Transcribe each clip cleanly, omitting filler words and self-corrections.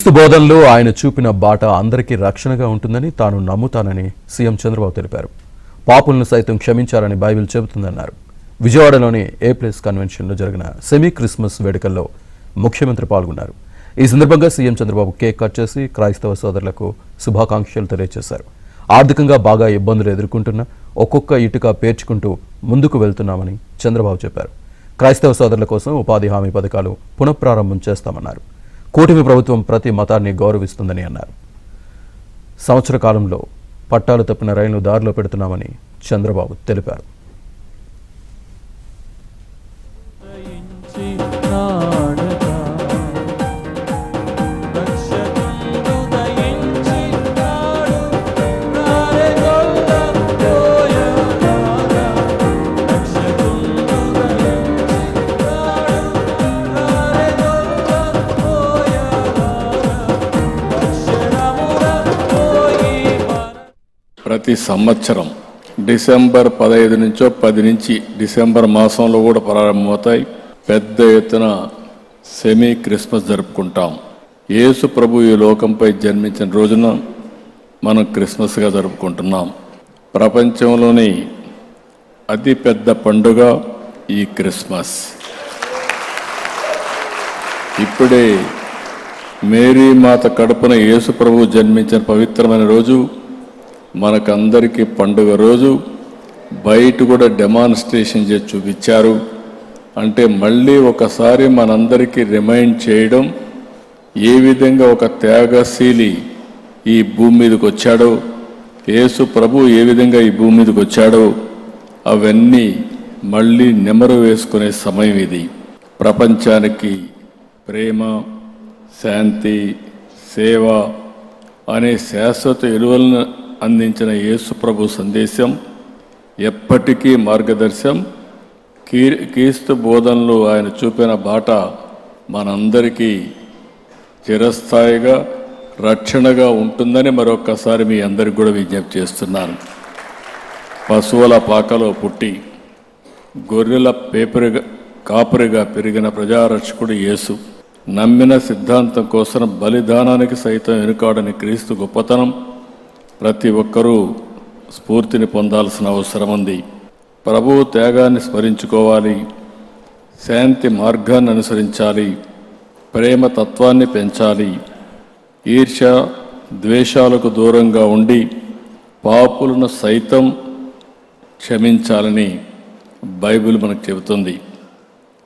క్రీస్తు బోధనలో ఆయన చూపిన బాట అందరికీ రక్షణగా ఉంటుందని తాను నమ్ముతానని సీఎం చంద్రబాబు తెలిపారు. పాపులను సైతం క్షమించాలని బైబిల్ చెబుతుందన్నారు. విజయవాడలోని A+ కన్వెన్షన్లో జరిగిన సెమీ క్రిస్మస్ వేడుకల్లో ముఖ్యమంత్రి పాల్గొన్నారు. ఈ సందర్భంగా సీఎం చంద్రబాబు కేక్ కట్ చేసి క్రైస్తవ సోదరులకు శుభాకాంక్షలు తెలియజేశారు. ఆర్థికంగా బాగా ఇబ్బందులు ఎదుర్కొంటున్న ఒక్కొక్క ఇటుక పేర్చుకుంటూ ముందుకు వెళ్తున్నామని చంద్రబాబు చెప్పారు. క్రైస్తవ సోదరుల కోసం ఉపాధి హామీ పథకాలు పునఃప్రారంభం చేస్తామన్నారు. కూటమి ప్రభుత్వం ప్రతి మతాన్ని గౌరవిస్తుందని అన్నారు. సంవత్సర కాలంలో పట్టాలు తప్పిన రైళ్లు దారిలో పెడుతున్నామని చంద్రబాబు తెలిపారు. ప్రతి సంవత్సరం డిసెంబర్ 15 నుంచో 10 నుంచి డిసెంబర్ మాసంలో కూడా ప్రారంభమవుతాయి. పెద్ద ఎత్తున సెమీ క్రిస్మస్ జరుపుకుంటాం. యేసు ప్రభు ఈ లోకంపై జన్మించిన రోజున మనం క్రిస్మస్గా జరుపుకుంటున్నాం. ప్రపంచంలోని అతి పెద్ద పండుగ ఈ క్రిస్మస్. ఇప్పుడే మేరీ మాత కడుపున యేసు ప్రభు జన్మించిన పవిత్రమైన రోజు మనకందరికీ పండుగ రోజు. బయట కూడా డెమాన్స్ట్రేషన్ చేసి చూపించారు. అంటే మళ్ళీ ఒకసారి మనందరికీ రిమైండ్ చేయడం, ఏ విధంగా ఒక త్యాగశీలి ఈ భూమి మీదకి వచ్చాడో, యేసు ప్రభు ఏ విధంగా ఈ భూమి మీదకి వచ్చాడో అవన్నీ మళ్ళీ నెమరు వేసుకునే సమయం ఇది. ప్రపంచానికి ప్రేమ, శాంతి, సేవ అనే శాశ్వత విలువలను అందించిన యేసు ప్రభు సందేశం ఎప్పటికీ మార్గదర్శనం. క్రీస్తు బోధనలో ఆయన చూపిన బాట మనందరికీ చిరస్థాయిగా రక్షణగా ఉంటుందని మరొక్కసారి మీ అందరికి కూడా విజ్ఞప్తి చేస్తున్నాను. పశువుల పాకలో పుట్టి గొర్రెల కాపరిగా పెరిగిన ప్రజారక్షకుడు యేసు. నమ్మిన సిద్ధాంతం కోసం బలిదానానికి సైతం వెనుకాడని క్రీస్తు గొప్పతనం ప్రతి ఒక్కరూ స్ఫూర్తిని పొందాల్సిన అవసరం ఉంది. ప్రభువు త్యాగాన్ని స్మరించుకోవాలి, శాంతి మార్గాన్ని అనుసరించాలి, ప్రేమ తత్వాన్ని పెంచాలి, ఈర్ష్య ద్వేషాలకు దూరంగా ఉండి పాపులను సైతం క్షమించాలని బైబిల్ మనకు చెబుతుంది.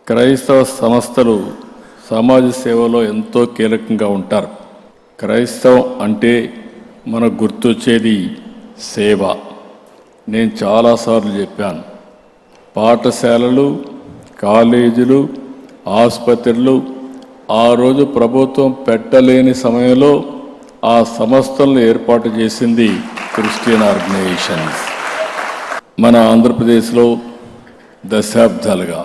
క్రైస్తవ సంస్థలు సమాజ సేవలో ఎంతో కీలకంగా ఉంటారు. క్రైస్తవం అంటే మనకు గుర్తొచ్చేది సేవ. నేను చాలాసార్లు చెప్పాను, పాఠశాలలు, కాలేజీలు, ఆసుపత్రులు ఆ రోజు ప్రభుత్వం పెట్టలేని సమయంలో ఆ సంస్థలను ఏర్పాటు చేసింది క్రిస్టియన్ ఆర్గనైజేషన్స్. మన ఆంధ్రప్రదేశ్లో దశాబ్దాలుగా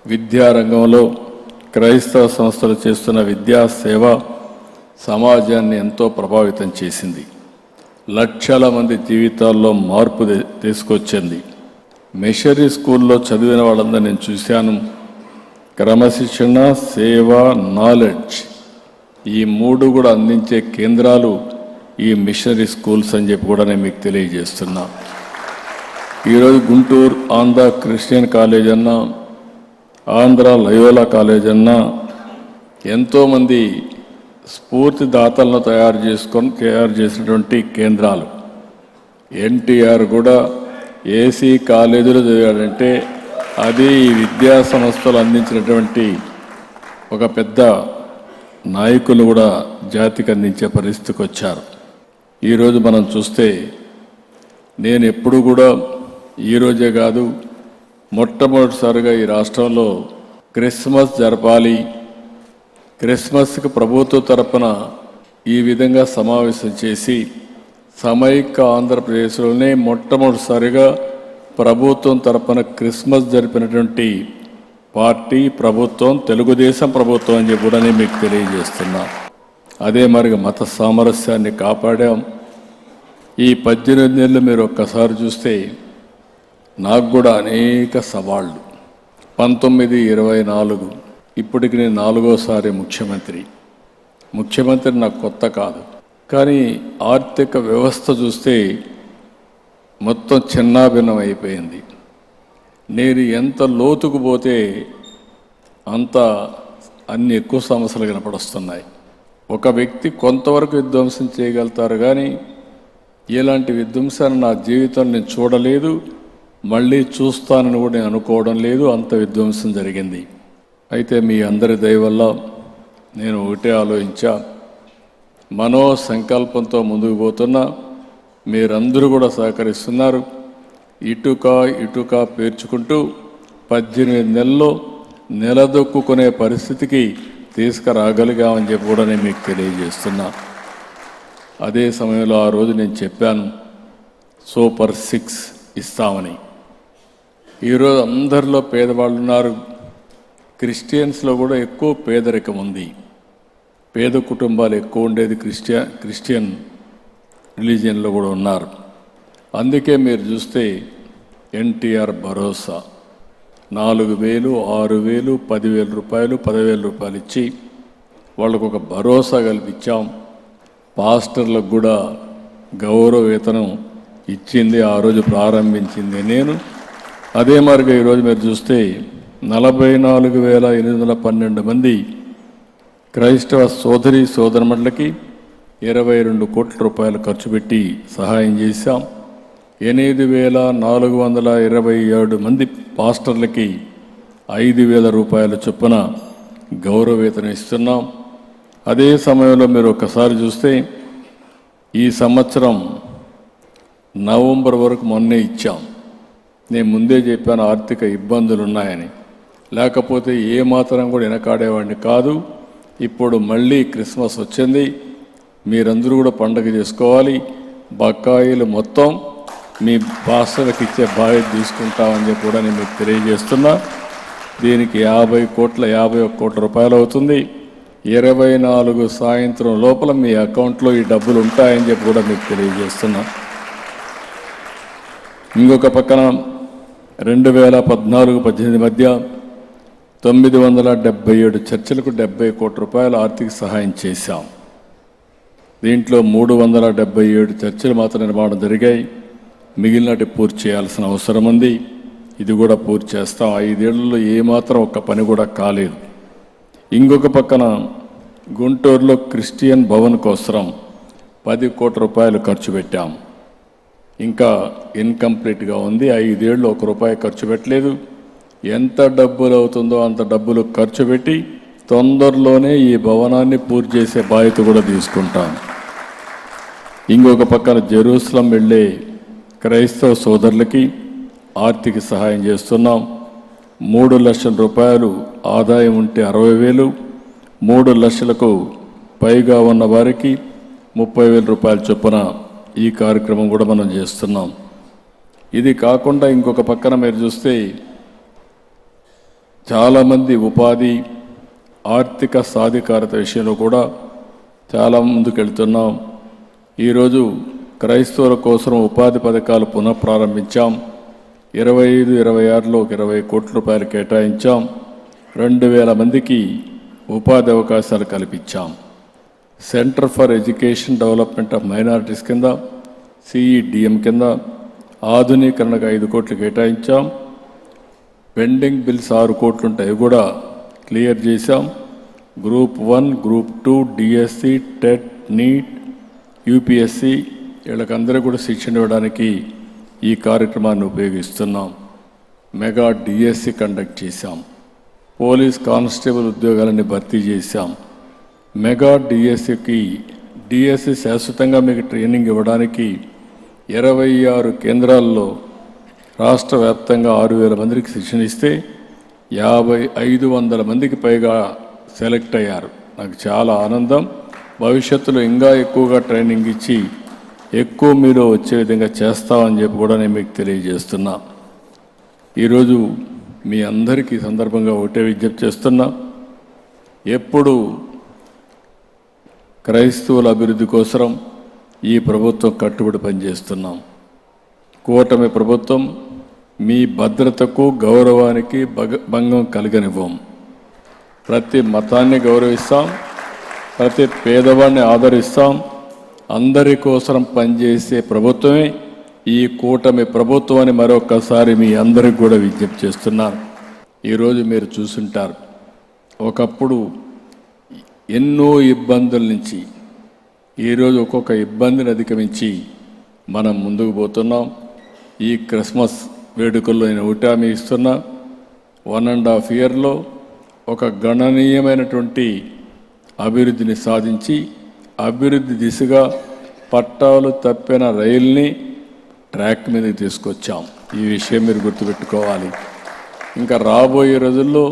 విద్యారంగంలో క్రైస్తవ సంస్థలు చేస్తున్న విద్యా సేవ సమాజాన్ని ఎంతో ప్రభావితం చేసింది. లక్షల మంది జీవితాల్లో మార్పు తీసుకొచ్చింది. మిషనరీ స్కూల్లో చదివిన వాళ్ళందరూ నేను చూశాను. క్రమశిక్షణ, సేవ, నాలెడ్జ్ ఈ మూడు కూడా అందించే కేంద్రాలు ఈ మిషనరీ స్కూల్స్ అని చెప్పి కూడా నేను మీకు తెలియజేస్తున్నా. ఈరోజు గుంటూరు ఆంధ్ర క్రిస్టియన్ కాలేజ్ అన్నా, ఆంధ్ర లయోలా కాలేజ్ అన్నా ఎంతోమంది స్ఫూర్తిదాతలను తయారు చేసినటువంటి కేంద్రాలు. ఎన్టీఆర్ కూడా ఏసీ కాలేజీలో చదివాడంటే అది ఈ విద్యా సంస్థలు అందించినటువంటి ఒక పెద్ద నాయకులు కూడా జాతికి అందించే పరిస్థితికి వచ్చారు. ఈరోజు మనం చూస్తే నేను ఎప్పుడు కూడా ఈరోజే కాదు, మొట్టమొదటిసారిగా ఈ రాష్ట్రంలో క్రిస్మస్ జరపాలి, క్రిస్మస్కి ప్రభుత్వ తరపున ఈ విధంగా సమావేశం చేసి సమైక్య ఆంధ్రప్రదేశ్లోనే మొట్టమొదటిసారిగా ప్రభుత్వం తరపున క్రిస్మస్ జరిపినటువంటి పార్టీ ప్రభుత్వం తెలుగుదేశం ప్రభుత్వం అని చెప్పి కూడా మీకు తెలియజేస్తున్నా. అదే మరి మత సామరస్యాన్ని కాపాడాం. ఈ 18 ఏళ్ళు మీరు ఒక్కసారి చూస్తే నాకు కూడా అనేక సవాళ్ళు. 19, 24 ఇప్పటికి నేను 4వ సారి ముఖ్యమంత్రి. ముఖ్యమంత్రి నాకు కొత్త కాదు, కానీ ఆర్థిక వ్యవస్థ చూస్తే మొత్తం చిన్నాభిన్నం అయిపోయింది. నేను ఎంత లోతుకు పోతే అంత అన్ని ఎక్కువ సమస్యలు కనపడొస్తున్నాయి. ఒక వ్యక్తి కొంతవరకు విధ్వంసం చేయగలుగుతారు, కానీ ఇలాంటి విధ్వంసాన్ని నా జీవితంలో నేను చూడలేదు, మళ్ళీ చూస్తానని కూడా నేను అనుకోవడం లేదు. అంత విధ్వంసం జరిగింది. అయితే మీ అందరి దయ వల్ల నేను ఒకటే ఆలోచించా, మనో సంకల్పంతో ముందుకు పోతున్నా. మీరందరూ కూడా సహకరిస్తున్నారు. ఇటుక పేర్చుకుంటూ 18 నెలల్లో నిలదొక్కునే పరిస్థితికి తీసుకురాగలిగామని చెప్పి కూడా నేను మీకు తెలియజేస్తున్నా. అదే సమయంలో ఆ రోజు నేను చెప్పాను సూపర్ 6 ఇస్తామని. ఈరోజు అందరిలో పేదవాళ్ళు ఉన్నారు. క్రిస్టియన్స్లో కూడా ఎక్కువ పేదరికం ఉంది. పేద కుటుంబాలు ఎక్కువ ఉండేది క్రిస్టియన్ రిలీజియన్లో కూడా ఉన్నారు. అందుకే మీరు చూస్తే ఎన్టీఆర్ భరోసా 4,000, 6,000, 10,000 రూపాయలు, 10,000 రూపాయలు ఇచ్చి వాళ్ళకు ఒక భరోసా కల్పించాం. పాస్టర్లకు కూడా గౌరవ వేతనం ఇచ్చింది, ఆ రోజు ప్రారంభించింది నేను. అదే మరిగా ఈరోజు మీరు చూస్తే 44,812 మంది క్రైస్తవ సోదరమణులకి 22 కోట్ల రూపాయలు ఖర్చు పెట్టి సహాయం చేశాం. 8,427 మంది పాస్టర్లకి 5,000 రూపాయల చొప్పున గౌరవ వేతనం ఇస్తున్నాం. అదే సమయంలో మీరు ఒక్కసారి చూస్తే ఈ సంవత్సరం నవంబర్ వరకు మొన్నే ఇచ్చాం. నేను ముందే చెప్పాను ఆర్థిక ఇబ్బందులు ఉన్నాయని, లేకపోతే ఏ మాత్రం కూడా వెనకాడేవాడిని కాదు. ఇప్పుడు మళ్ళీ క్రిస్మస్ వచ్చింది, మీరందరూ కూడా పండగ చేసుకోవాలి. బకాయిలు మొత్తం మీ పాస్టర్లకు ఇచ్చే బాధ్యత తీసుకుంటామని చెప్పి కూడా నేను మీకు తెలియజేస్తున్నా. దీనికి 51 కోట్ల రూపాయలు అవుతుంది. 24 సాయంత్రం లోపల మీ అకౌంట్లో ఈ డబ్బులు ఉంటాయని చెప్పి కూడా మీకు తెలియజేస్తున్నా. ఇంకొక పక్కన 2014-18 మధ్య 977 చర్చలకు 70 కోట్ల రూపాయల ఆర్థిక సహాయం చేశాం. దీంట్లో 377 చర్చలు మాత్రం నిర్మాణం జరిగాయి. మిగిలినటి పూర్తి చేయాల్సిన అవసరం ఉంది. ఇది కూడా పూర్తి చేస్తాం. 5 ఏళ్లలో ఏమాత్రం ఒక్క పని కూడా కాలేదు. ఇంకొక పక్కన గుంటూరులో క్రిస్టియన్ భవన్ కోసం 10 కోట్ల రూపాయలు ఖర్చు పెట్టాం. ఇంకా ఇన్కంప్లీట్గా ఉంది. 5 ఏళ్ళు 1 రూపాయి ఖర్చు పెట్టలేదు. ఎంత డబ్బులు అవుతుందో అంత డబ్బులు ఖర్చు పెట్టి తొందరలోనే ఈ భవనాన్ని పూర్తి చేసే బాధ్యత కూడా తీసుకుంటాం. ఇంకొక పక్కన జెరూసలం వెళ్ళే క్రైస్తవ సోదరులకి ఆర్థిక సహాయం చేస్తున్నాం. 3 లక్షల రూపాయలు ఆదాయం ఉంటే 60,000, 3 లక్షలకు పైగా ఉన్న వారికి 30,000 రూపాయల చొప్పున ఈ కార్యక్రమం కూడా మనం చేస్తున్నాం. ఇది కాకుండా ఇంకొక పక్కన మీరు చూస్తే చాలామంది ఉపాధి ఆర్థిక సాధికారత విషయంలో కూడా చాలా ముందుకెళ్తున్నాం. ఈరోజు క్రైస్తవుల కోసం ఉపాధి పథకాలు పునఃప్రారంభించాం. 25-26లో 20 కోట్ల రూపాయలు కేటాయించాం. 2,000 మందికి ఉపాధి అవకాశాలు కల్పించాం. Centre for education development of minorities కింద CEDM కింద ఆధునీకరణకు 5 కోట్లు కేటాయించాం. పెండింగ్ బిల్స్ 6 కోట్లు ఉంటాయి, కూడా క్లియర్ చేశాం. Group 1, group 2, DSC, TET, NEET, UPSC వీళ్ళకందరూ కూడా శిక్షణ ఇవ్వడానికి ఈ కార్యక్రమాన్ని ఉపయోగిస్తున్నాం. మెగా DSC కండక్ట్ చేశాం. పోలీస్ కానిస్టేబుల్ ఉద్యోగాలని భర్తీ చేశాం. మెగా DSC శాశ్వతంగా మీకు ట్రైనింగ్ ఇవ్వడానికి 26 కేంద్రాల్లో రాష్ట్ర వ్యాప్తంగా 6,000 మందికి శిక్షణ ఇస్తే 500 మందికి పైగా సెలెక్ట్ అయ్యారు. నాకు చాలా ఆనందం. భవిష్యత్తులో ఇంకా ఎక్కువగా ట్రైనింగ్ ఇచ్చి ఎక్కువ మీరు వచ్చే విధంగా చేస్తామని చెప్పి కూడా నేను మీకు తెలియజేస్తున్నా. ఈరోజు మీ అందరికీ సందర్భంగా ఒకటే విజ్ఞప్తి చేస్తున్నా, ఎప్పుడు క్రైస్తవుల అభివృద్ధి కోసం ఈ ప్రభుత్వం కట్టుబడి పనిచేస్తున్నాం. కూటమి ప్రభుత్వం మీ భద్రతకు గౌరవానికి భంగం కలగనివ్వం. ప్రతి మతాన్ని గౌరవిస్తాం, ప్రతి పేదవాడిని ఆదరిస్తాం. అందరి కోసం పనిచేసే ప్రభుత్వమే ఈ కూటమి ప్రభుత్వం అని మరొకసారి మీ అందరికి కూడా విజ్ఞప్తి చేస్తున్నాను. ఈరోజు మీరు చూసుంటారు, ఒకప్పుడు ఎన్నో ఇబ్బందుల నుంచి ఈరోజు ఒక్కొక్క ఇబ్బందిని అధిగమించి మనం ముందుకు పోతున్నాం. ఈ క్రిస్మస్ వేడుకల్లో నేను హామీ ఇస్తున్నా, 1.5 ఇయర్లో ఒక గణనీయమైనటువంటి అభివృద్ధిని సాధించి అభివృద్ధి దిశగా పట్టాలు తప్పిన రైల్ని ట్రాక్ మీదకి తీసుకొచ్చాం. ఈ విషయం మీరు గుర్తుపెట్టుకోవాలి. ఇంకా రాబోయే రోజుల్లో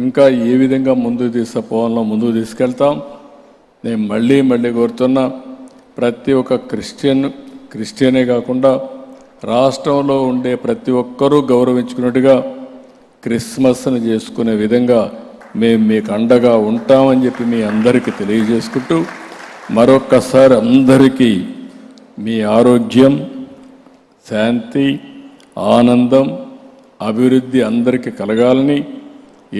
ఇంకా ఏ విధంగా ముందుకు తీసుకుపోవాలో ముందుకు తీసుకెళ్తాం. నేను మళ్ళీ కోరుతున్నా, ప్రతి ఒక్క క్రిస్టియనే కాకుండా రాష్ట్రంలో ఉండే ప్రతి ఒక్కరూ గౌరవించుకున్నట్టుగా క్రిస్మస్ని చేసుకునే విధంగా మేము మీకు అండగా ఉంటామని చెప్పి మీ అందరికీ తెలియజేసుకుంటూ, మరొక్కసారి అందరికీ మీ ఆరోగ్యం, శాంతి, ఆనందం, అభివృద్ధి అందరికీ కలగాలని,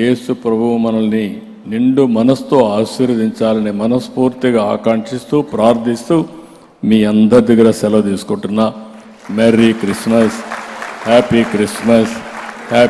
యేసు ప్రభువు మనల్ని నిండు మనసుతో ఆశీర్వదించాలని మనస్ఫూర్తిగా ఆకాంక్షిస్తూ ప్రార్థిస్తూ మీ అందరి దగ్గర సెలవు తీసుకుంటున్నా. Merry Christmas, happy Christmas.